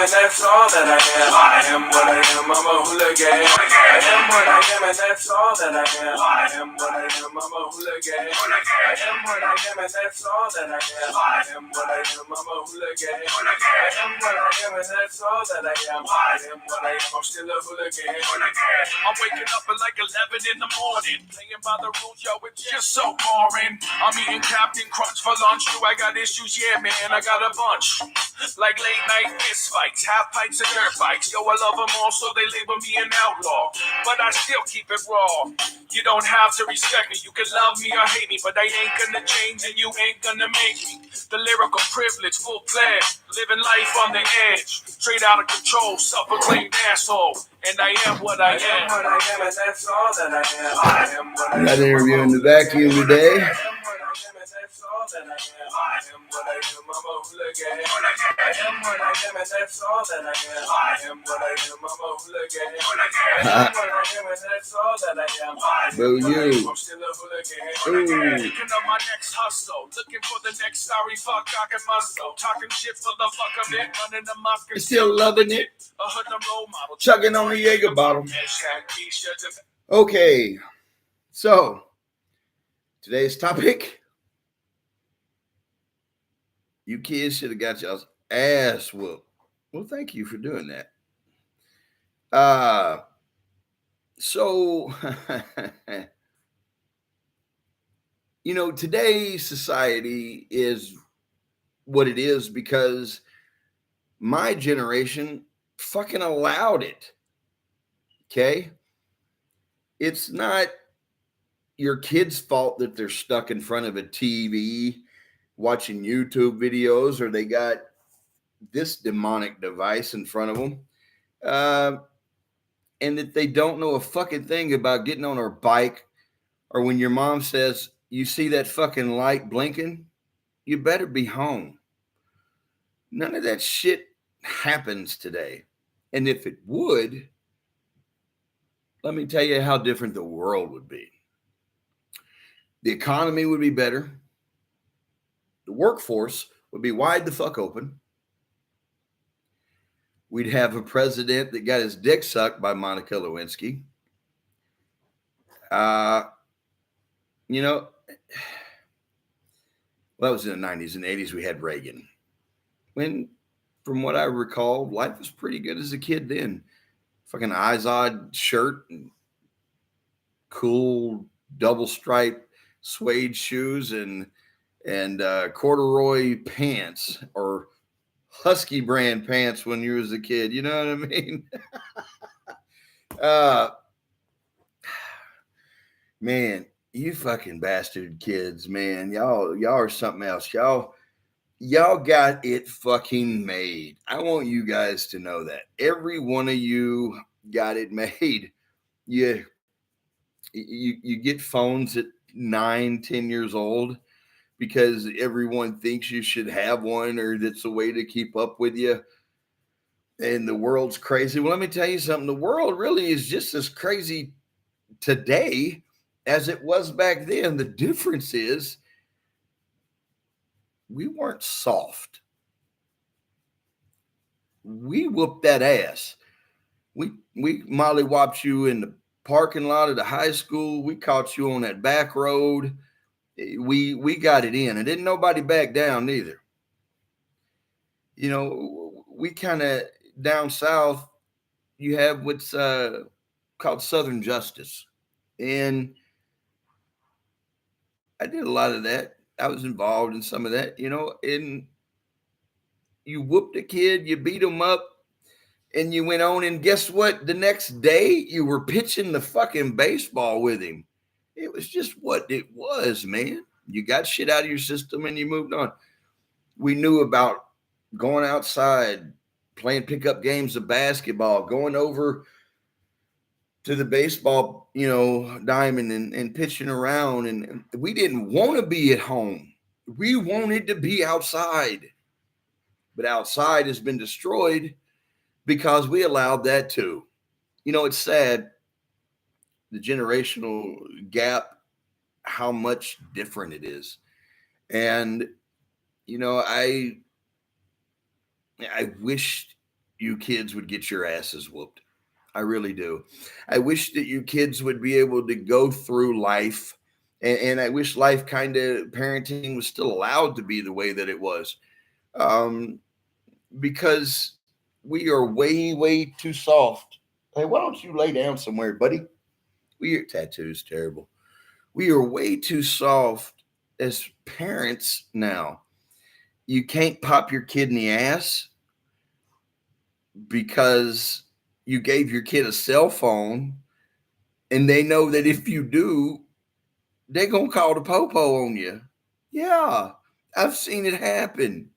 and that's all that I am. I am what I am, I'm a hooligan. I am what I am, and that's all that I am. I am what I am, I'm a hooligan. I am what I am, and that's all that I am. I am what I am, I'm a hooligan. I am what I am, and that's all that I am. I am what I am, I'm still a hooligan. I'm waking up at like 11 in the morning, playing by the rules, yo, it's just so boring. I'm eating Captain Crunch for lunch, do I got issues? Yeah, man, I got a bunch. Like late night fist fights, half pints and dirt bikes. Yo, I love them all, so they label me an outlaw. But I still keep it raw. You don't have to respect me, you can love me or hate me, but I ain't gonna change and you ain't gonna make me. The lyrical privilege, full pledge, living life on the edge. Straight out of control, self-proclaimed asshole. And I am what I am. What I am, and that's all that I am. I am what I am. That interview in the vacuum today. I am what I am, and that's all that I am. I am what I am, I'm a hooligan. I am what I am, and that's all that I am. I am what I am, I'm a hooligan. I am what I am, and that's all that I am. I am what I am, I'm still a hooligan. Thinking of my next hustle, looking for the next sorry fuck I can muscle. Talking shit for the fuck of it, running the mouth, Still loving it. A hoodlum role model, Chugging on the Jaeger bottle. Okay, so today's topic. You kids should have got y'all's ass whooped. Well, thank you for doing that. So, you know, today's society is what it is because my generation fucking allowed it. Okay? It's not your kid's fault that they're stuck in front of a TV watching YouTube videos or they got this demonic device in front of them. And that they don't know a fucking thing about getting on our bike or when your mom says, you see that fucking light blinking, you better be home. None of that shit happens today. And if it would, let me tell you how different the world would be. The economy would be better. The workforce would be wide the fuck open. We'd have a president that got his dick sucked by Monica Lewinsky. You know, well, that was in the 90s and 80s. We had Reagan. When, from what I recall, life was pretty good as a kid then. Fucking Izod shirt and cool double stripe suede shoes and corduroy pants or Husky brand pants when you was a kid. You know what I mean? Man, you fucking bastard kids, man. Y'all are something else. Y'all got it fucking made. I want you guys to know that. Every one of you got it made. You get phones at 9, 10 years old because everyone thinks you should have one or that's a way to keep up with you. And the world's crazy. Well, let me tell you something. The world really is just as crazy today as it was back then. The difference is we weren't soft. We whooped that ass. We mollywopped you in the parking lot of the high school. We caught you on that back road. We got it in, and didn't nobody back down neither. You know, we kind of down south. You have what's called Southern justice, and I did a lot of that. I was involved in some of that. You know, and you whooped a kid, you beat him up. And you went on, and guess what? The next day, you were pitching the fucking baseball with him. It was just what it was, man. You got shit out of your system, and you moved on. We knew about going outside, playing pickup games of basketball, going over to the baseball, you know, diamond and pitching around. And we didn't want to be at home. We wanted to be outside. But outside has been destroyed because we allowed that too. You know, it's sad, the generational gap, how much different it is. And, you know, I wished you kids would get your asses whooped. I really do. I wish that you kids would be able to go through life, and I wish life kind of parenting was still allowed to be the way that it was, um, because we are way, way too soft. Hey, why don't you lay down somewhere, buddy? We are tattoos terrible. We are way too soft as parents now. You can't pop your kid in the ass because you gave your kid a cell phone, and they know that if you do, they're gonna call the popo on you. Yeah, I've seen it happen.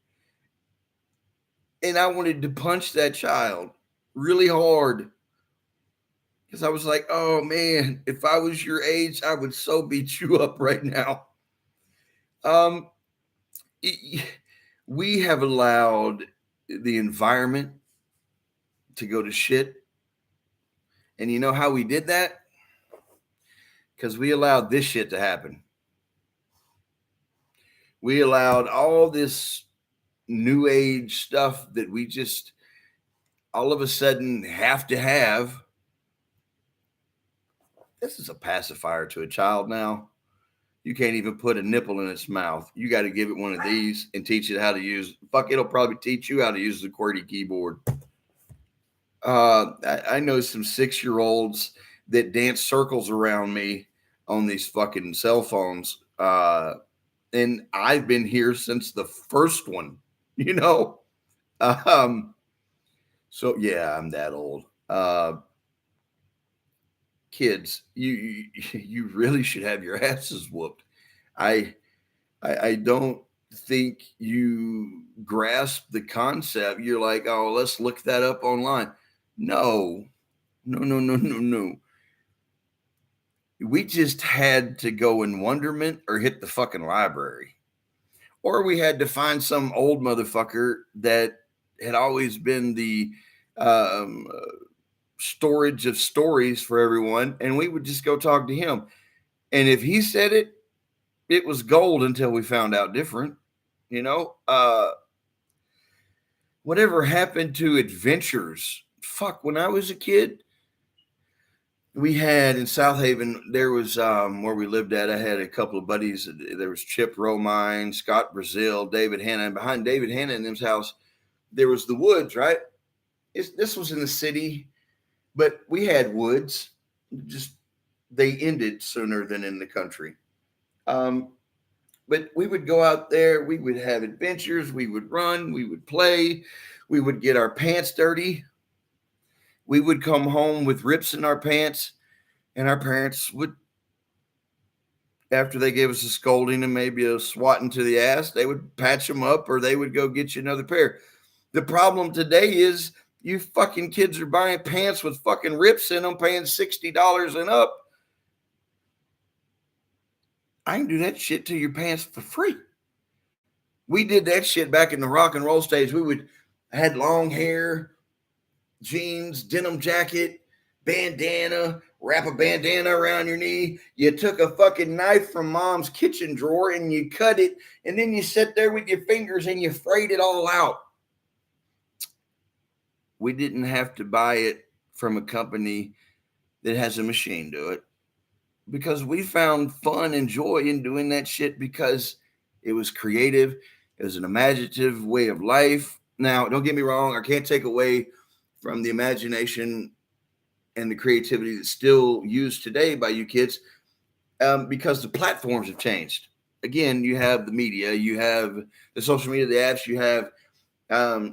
And I wanted to punch that child really hard because I was like, oh man, if I was your age, I would so beat you up right now. Um, we have allowed the environment to go to shit. And you know how we did that? Because we allowed this shit to happen. We allowed all this new age stuff that we just all of a sudden have to have. This is a pacifier to a child now. You can't even put a nipple in its mouth. You got to give it one of these and teach it how to use. Fuck, it'll probably teach you how to use the QWERTY keyboard. I know some 6-year-olds that dance circles around me on these fucking cell phones. And I've been here since the first one, you know? So yeah, I'm that old. Kids, you really should have your asses whooped. I don't think you grasp the concept. You're like, oh, let's look that up online. No, no. We just had to go in wonderment or hit the fucking library. Or we had to find some old motherfucker that had always been the um, storage of stories for everyone, and we would just go talk to him. And if he said it, it was gold until we found out different. You know, whatever happened to adventures? Fuck, when I was a kid, we had in South Haven, there was where we lived at. I had a couple of buddies. There was Chip Romine, Scott Brazil, David Hanna. And behind David Hanna and them's house, there was the woods, right? This was in the city, but we had woods. Just they ended sooner than in the country. But we would go out there. We would have adventures. We would run. We would play. We would get our pants dirty. We would come home with rips in our pants, and our parents would, after they gave us a scolding and maybe a swatting to the ass, they would patch them up or they would go get you another pair. The problem today is you fucking kids are buying pants with fucking rips in them, paying $60 and up. I can do that shit to your pants for free. We did that shit back in the rock and roll stage. We had long hair, jeans, denim jacket, bandana, wrap a bandana around your knee. You took a fucking knife from mom's kitchen drawer and you cut it, and then you sit there with your fingers and you frayed it all out. We didn't have to buy it from a company that has a machine do it, because we found fun and joy in doing that shit because it was creative. It was an imaginative way of life. Now, don't get me wrong. I can't take away from the imagination and the creativity that's still used today by you kids, because the platforms have changed. Again, you have the media, you have the social media, the apps, you have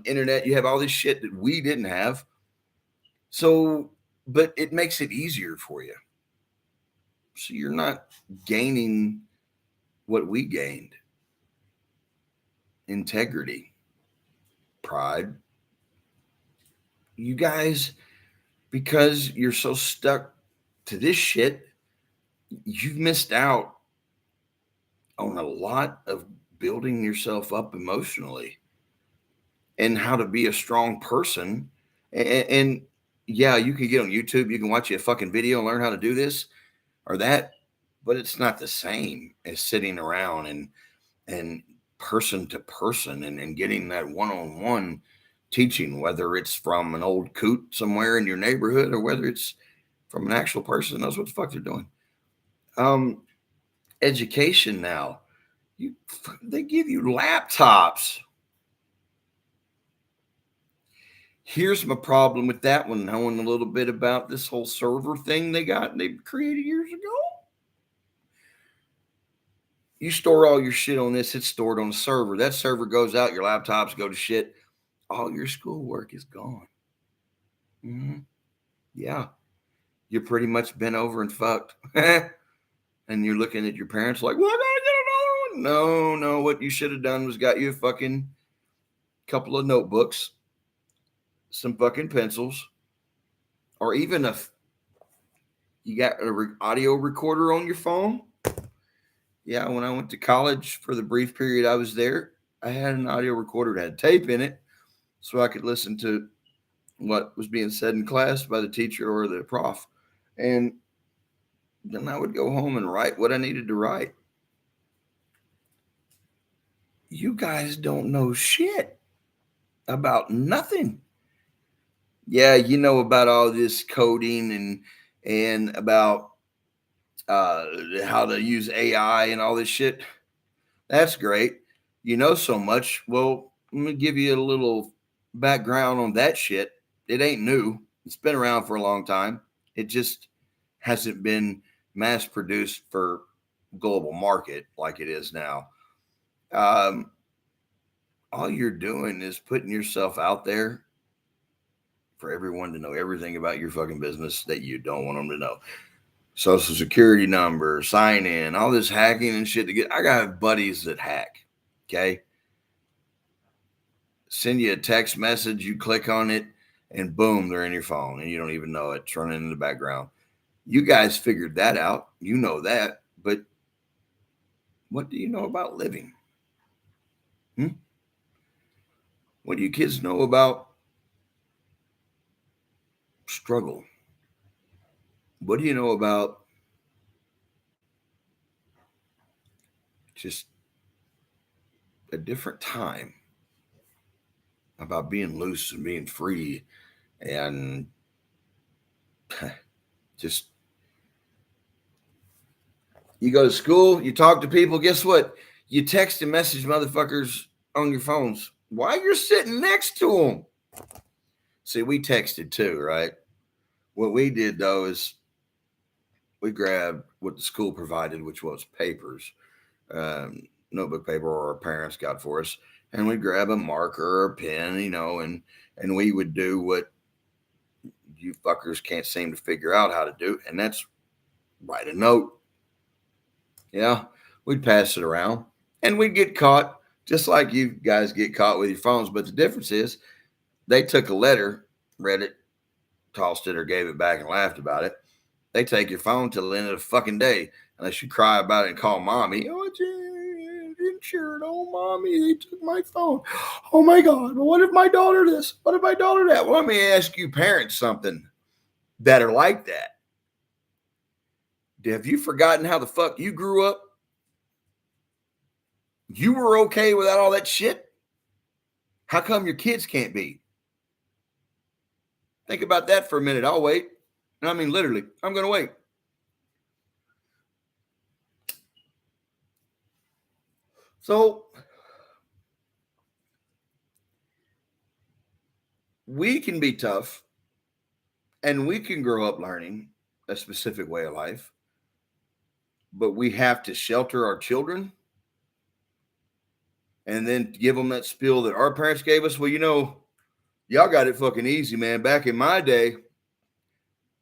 internet, you have all this shit that we didn't have. So, but it makes it easier for you. So you're not gaining what we gained: integrity, pride. You guys, because you're so stuck to this shit, you've missed out on a lot of building yourself up emotionally and how to be a strong person. And yeah, you can get on YouTube, you can watch a fucking video and learn how to do this or that, but it's not the same as sitting around and person to person and getting that one-on-one teaching, whether it's from an old coot somewhere in your neighborhood or whether it's from an actual person that knows what the fuck they're doing. Education now, they give you laptops. Here's my problem with that one, knowing a little bit about this whole server thing they created years ago. You store all your shit on this, it's stored on a server. That server goes out, your laptops go to shit. All your schoolwork is gone. Mm-hmm. Yeah. You're pretty much bent over and fucked. And you're looking at your parents like, well, I gotta get another one. No. What you should have done was got you a fucking couple of notebooks, some fucking pencils, or even you got an audio recorder on your phone. Yeah, when I went to college for the brief period I was there, I had an audio recorder that had tape in it so I could listen to what was being said in class by the teacher or the prof. And then I would go home and write what I needed to write. You guys don't know shit about nothing. Yeah, you know about all this coding and about how to use AI and all this shit. That's great. You know so much. Well, let me give you a little background on that shit. It ain't new. It's been around for a long time. It just hasn't been mass produced for global market like it is now. All you're doing is putting yourself out there for everyone to know everything about your fucking business that you don't want them to know. Social security number, sign in, all this hacking and shit to get. I got buddies that hack. Okay. Send you a text message, you click on it, and boom, they're in your phone, and you don't even know it. It's running in the background. You guys figured that out. You know that. But what do you know about living? What do you kids know about struggle? What do you know about just a different time, about being loose and being free and just you go to school, you talk to people, guess what? You text and message motherfuckers on your phones while you're sitting next to them. See, we texted too, right? What we did though is we grabbed what the school provided, which was papers, notebook paper, or our parents got for us, and we'd grab a marker or a pen, and we would do what you fuckers can't seem to figure out how to do, and that's write a note. Yeah, we'd pass it around, and we'd get caught just like you guys get caught with your phones. But the difference is they took a letter, read it, tossed it, or gave it back and laughed about it. They take your phone till the end of the fucking day, unless you cry about it and call mommy. Oh, insured. Oh, mommy, they took my phone. Oh my God. Well, what if my daughter this? What if my daughter that? Well, let me ask you parents something that are like that. Have you forgotten how the fuck you grew up? You were okay without all that shit? How come your kids can't be? Think about that for a minute. I'll wait. And I mean, literally, I'm going to wait. So we can be tough and we can grow up learning a specific way of life, but we have to shelter our children and then give them that spiel that our parents gave us. Well, y'all got it fucking easy, man. Back in my day,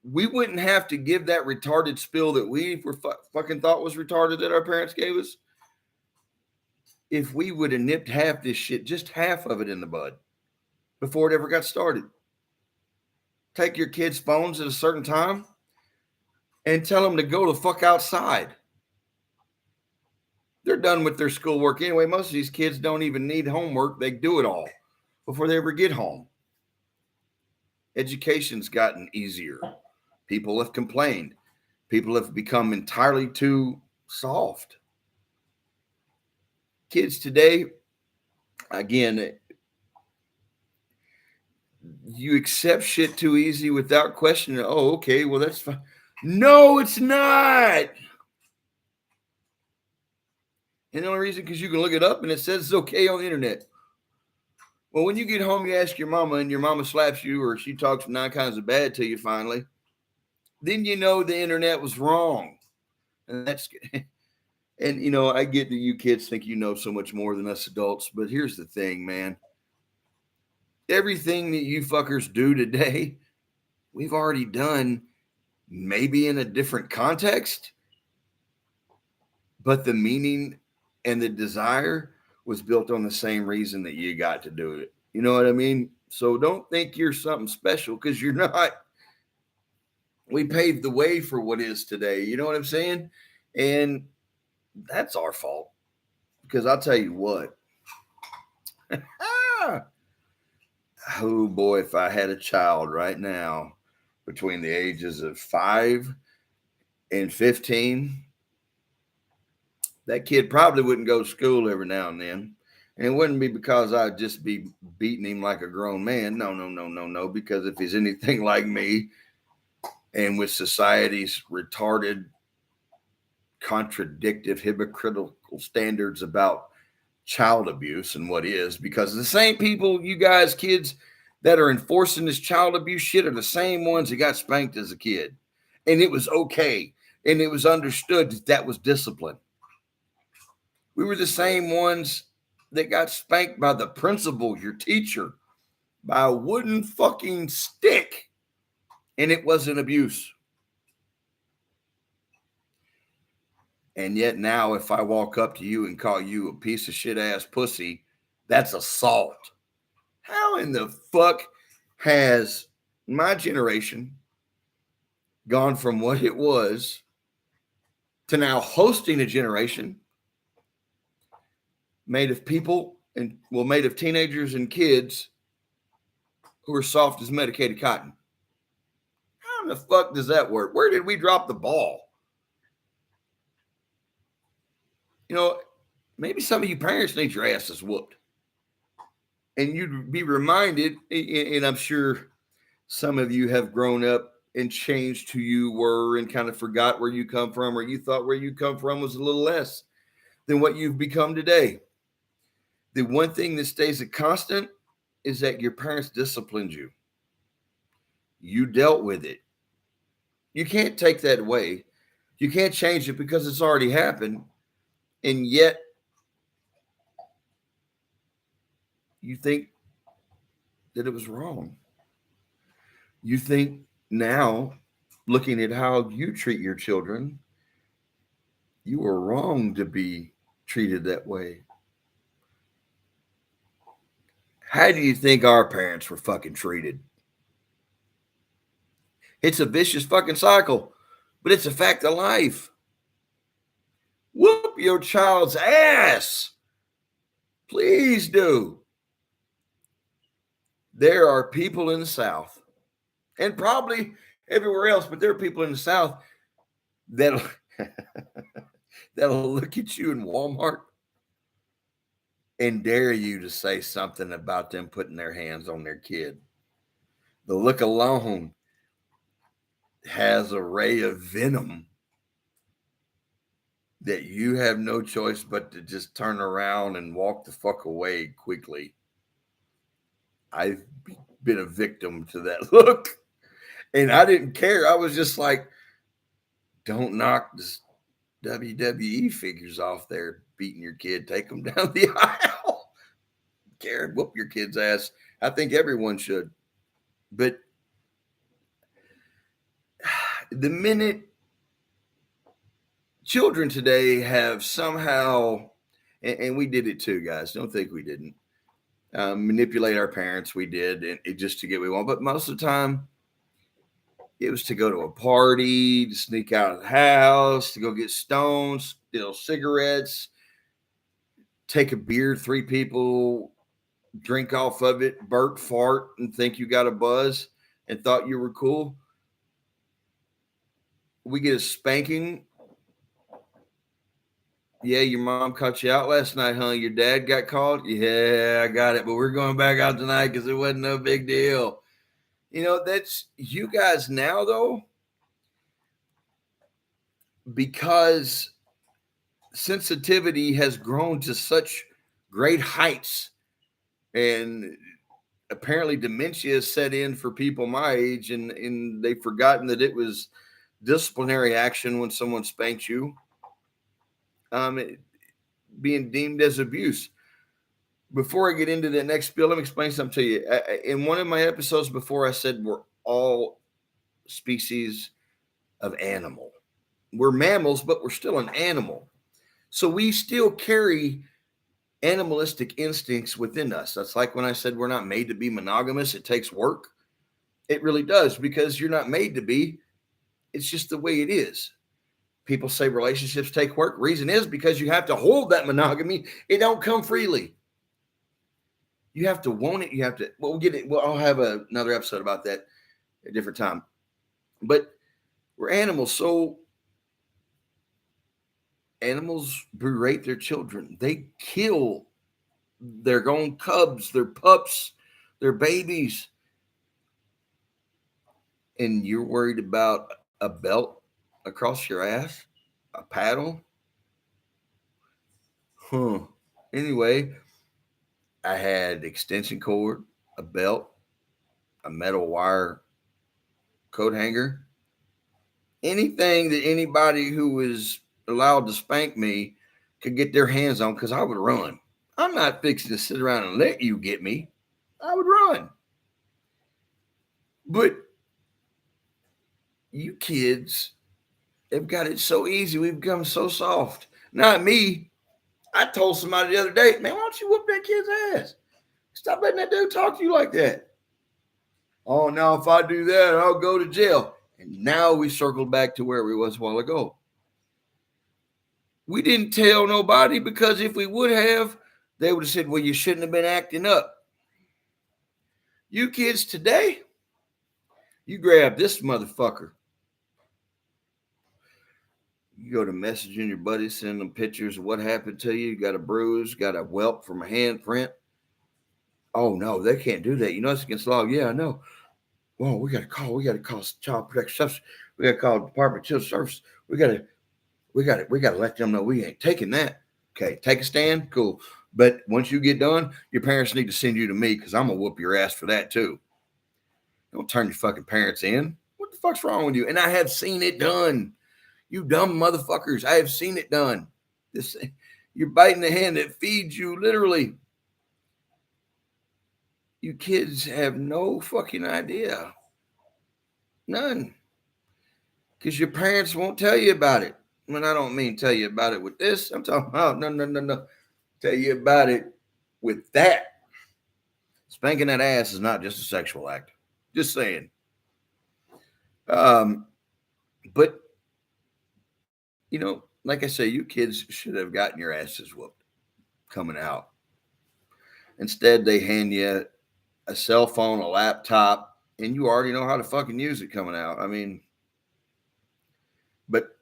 we wouldn't have to give that retarded spiel that we were fucking thought was retarded that our parents gave us if we would have nipped half this shit, just half of it in the bud before it ever got started. Take your kids' phones at a certain time and tell them to go the fuck outside. They're done with their schoolwork anyway. Most of these kids don't even need homework. They do it all before they ever get home. Education's gotten easier. People have complained. People have become entirely too soft. Kids today, again, you accept shit too easy without questioning. Oh, okay, well, that's fine. No, it's not. And the only reason, because you can look it up and it says it's okay on the internet. Well, when you get home, you ask your mama and your mama slaps you or she talks 9 kinds of bad to you finally, then you know the internet was wrong. And that's, and you know, I get that you kids think you know so much more than us adults, but here's the thing, man. Everything that you fuckers do today, we've already done, maybe in a different context, but the meaning and the desire was built on the same reason that you got to do it. You know what I mean? So don't think you're something special, because you're not. We paved the way for what is today. You know what I'm saying? And that's our fault, because I'll tell you what. Oh boy, if I had a child right now between the ages of 5 and 15, that kid probably wouldn't go to school every now and then. And it wouldn't be because I'd just be beating him like a grown man. No. Because if he's anything like me, and with society's retarded, contradictive, hypocritical standards about child abuse and what is, because the same people, you guys, kids that are enforcing this child abuse shit are the same ones that got spanked as a kid. And it was okay. And it was understood that that was discipline. We were the same ones that got spanked by the principal, your teacher, by a wooden fucking stick. And it wasn't abuse. And yet now, if I walk up to you and call you a piece of shit ass pussy, that's assault. How in the fuck has my generation gone from what it was to now hosting a generation made of people and, well, made of teenagers and kids who are soft as medicated cotton? How in the fuck does that work? Where did we drop the ball? You know, maybe some of you parents need your asses whooped. And you'd be reminded, and I'm sure some of you have grown up and changed who you were and kind of forgot where you come from, or you thought where you come from was a little less than what you've become today. The one thing that stays a constant is that your parents disciplined you. You dealt with it. You can't take that away. You can't change it because it's already happened. And yet, you think that it was wrong. You think now, looking at how you treat your children, you were wrong to be treated that way. How do you think our parents were fucking treated? It's a vicious fucking cycle, but it's a fact of life. Whoop your child's ass. Please do. There are people in the South, and probably everywhere else, but there are people in the South that'll look at you in Walmart and dare you to say something about them putting their hands on their kid. The look alone has a ray of venom that you have no choice but to just turn around and walk the fuck away quickly. I've been a victim to that look, and I didn't care. I was just like, don't knock this WWE figures off there beating your kid. Take them down the aisle. Care, whoop your kid's ass. I think everyone should. But the minute children today have somehow, and we did it too, guys. Don't think we didn't. Manipulate our parents. We did, and it just to get what we want. But most of the time, it was to go to a party, to sneak out of the house, to go get stoned, steal cigarettes, take a beer, 3 people, drink off of it, burp, fart, and think you got a buzz and thought you were cool. We get a spanking. Yeah, your mom caught you out last night, huh? Your dad got called? Yeah, I got it. But we're going back out tonight because it wasn't no big deal. That's you guys now, though, because sensitivity has grown to such great heights, and apparently dementia is set in for people my age, and they've forgotten that it was disciplinary action when someone spanked you, being deemed as abuse. Before I get into the next spiel, let me explain something to you. In one of my episodes before, I said we're all species of animal. We're mammals, but we're still an animal. So we still carry animalistic instincts within us. That's like when I said we're not made to be monogamous. It takes work. It really does, because you're not made to be. It's just the way it is. People say relationships take work. Reason is because you have to hold that monogamy. It don't come freely. You have to want it. You have to. Well, we'll get it. Well, I'll have another episode about that at a different time. But we're animals, so animals berate their children. They kill their own cubs, their pups, their babies. And you're worried about a belt across your ass, a paddle? Huh. Anyway, I had extension cord, a belt, a metal wire coat hanger, anything that anybody who was allowed to spank me could get their hands on, because I would run. I'm not fixing to sit around and let you get me. I would run. But you kids have got it so easy. We've become so soft. Not me. I told somebody the other day, man, why don't you whoop that kid's ass? Stop letting that dude talk to you like that. Oh, now if I do that, I'll go to jail. And now we circled back to where we was a while ago. We didn't tell nobody, because if we would have, they would have said, well, you shouldn't have been acting up. You kids today, you grab this motherfucker. You go to messaging your buddies, send them pictures of what happened to you. You got a bruise, got a welt from a handprint. Oh, no, they can't do that. You know, it's against the law. Yeah, I know. Well, we got to call Child Protection Services. We got to call Department of Children's Services. We got to let them know we ain't taking that. Okay, take a stand. Cool. But once you get done, your parents need to send you to me, because I'm going to whoop your ass for that too. Don't turn your fucking parents in. What the fuck's wrong with you? And I have seen it done. You dumb motherfuckers. I have seen it done. You're biting the hand that feeds you, literally. You kids have no fucking idea. None. Because your parents won't tell you about it. And I don't mean tell you about it with this. I'm talking about, no. Tell you about it with that. Spanking that ass is not just a sexual act. Just saying. But, like I say, you kids should have gotten your asses whooped coming out. Instead, they hand you a cell phone, a laptop, and you already know how to fucking use it coming out. I mean, but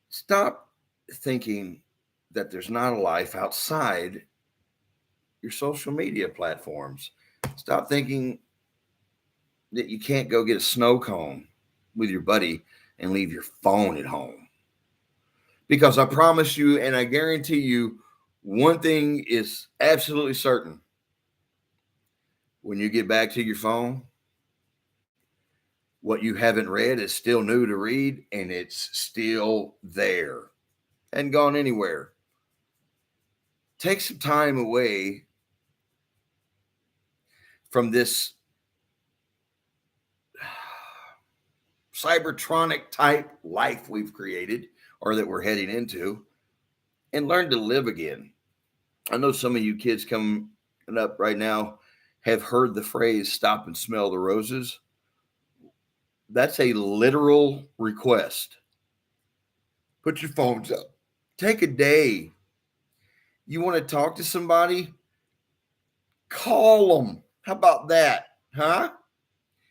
stop thinking that there's not a life outside your social media platforms. Stop thinking that you can't go get a snow cone with your buddy and leave your phone at home. Because I promise you, and I guarantee you, one thing is absolutely certain. When you get back to your phone, what you haven't read is still new to read, and it's still there and gone anywhere. Take some time away from this cybertronic type life we've created, or that we're heading into, and learn to live again. I know some of you kids coming up right now have heard the phrase "stop and smell the roses." That's a literal request. Put your phones up. Take a day. You want to talk to somebody? Call them. How about that? Huh?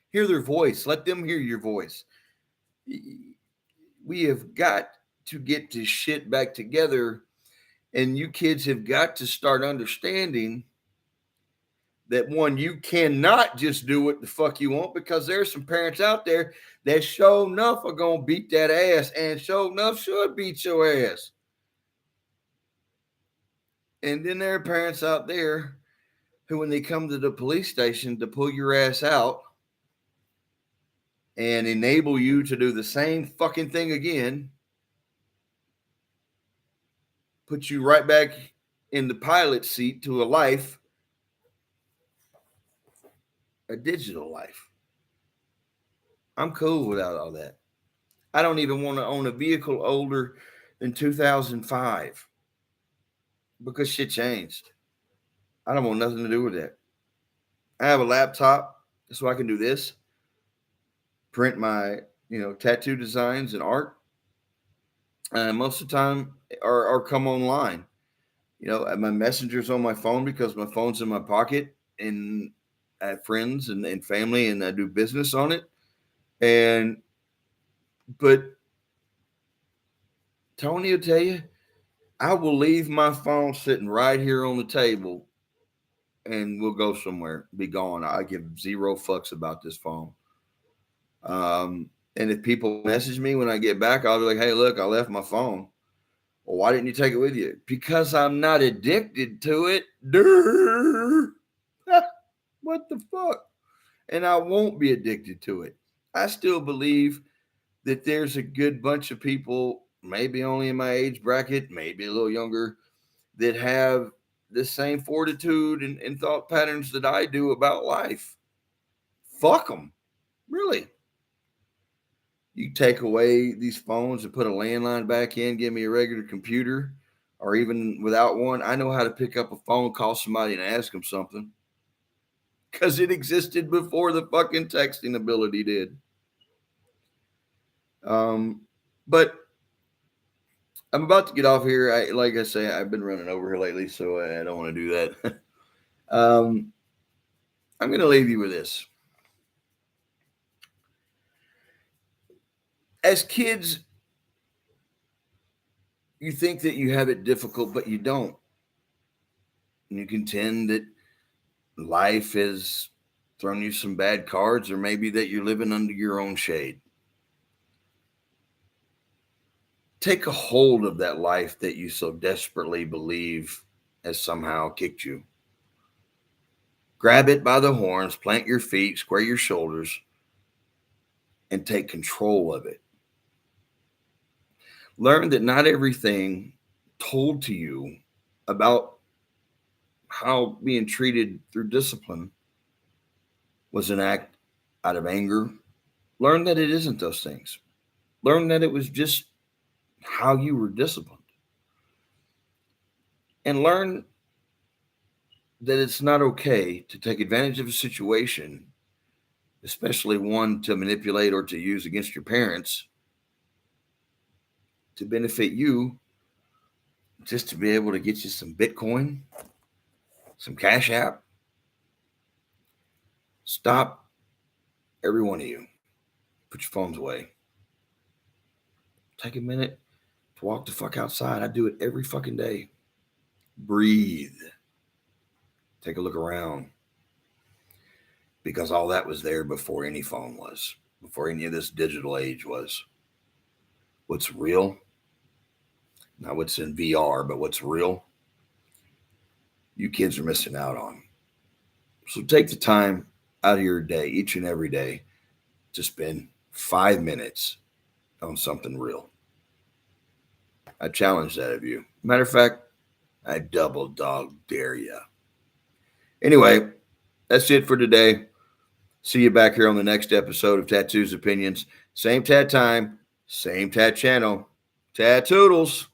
Hear their voice. Let them hear your voice. We have got to get this shit back together. And you kids have got to start understanding that, one, you cannot just do what the fuck you want, because there's some parents out there that sure enough are going to beat that ass, and sure enough should beat your ass. And then there are parents out there who, when they come to the police station to pull your ass out and enable you to do the same fucking thing again, put you right back in the pilot seat to a life, a digital life. I'm cool without all that. I don't even want to own a vehicle older than 2005 because shit changed. I don't want nothing to do with that. I have a laptop so I can do this, print my, tattoo designs and art. And most of the time or come online. My messenger's on my phone because my phone's in my pocket, and I have friends and family, and I do business on it. But Tony will tell you, I will leave my phone sitting right here on the table and we'll go somewhere, be gone. I give zero fucks about this phone. And if people message me when I get back, I'll be like, hey, look, I left my phone. Well, why didn't you take it with you? Because I'm not addicted to it. What the fuck? And I won't be addicted to it. I still believe that there's a good bunch of people, maybe only in my age bracket, maybe a little younger, that have the same fortitude and thought patterns that I do about life. Fuck them. Really. You take away these phones and put a landline back in, give me a regular computer, or even without one, I know how to pick up a phone, call somebody, and ask them something. Because it existed before the fucking texting ability did. But I'm about to get off here. Like I say, I've been running over here lately, so I don't want to do that. I'm going to leave you with this. As kids, you think that you have it difficult, but you don't. And you contend that life has thrown you some bad cards, or maybe that you're living under your own shade. Take a hold of that life that you so desperately believe has somehow kicked you. Grab it by the horns, plant your feet, square your shoulders, and take control of it. Learn that not everything told to you about how being treated through discipline was an act out of anger. Learn that it isn't those things. Learn that it was just how you were disciplined. And learn that it's not okay to take advantage of a situation, especially one to manipulate or to use against your parents, to benefit you, just to be able to get you some Bitcoin, some Cash App. Stop, every one of you. Put your phones away. Take a minute to walk the fuck outside. I do it every fucking day. Breathe. Take a look around. Because all that was there before any phone was, before any of this digital age was. What's real, not what's in VR, but what's real, you kids are missing out on. So take the time out of your day, each and every day, to spend 5 minutes on something real. I challenge that of you. Matter of fact, I double dog dare you. Anyway, that's it for today. See you back here on the next episode of Tattoos Opinions. Same tat time, same tat channel. Tat toodles.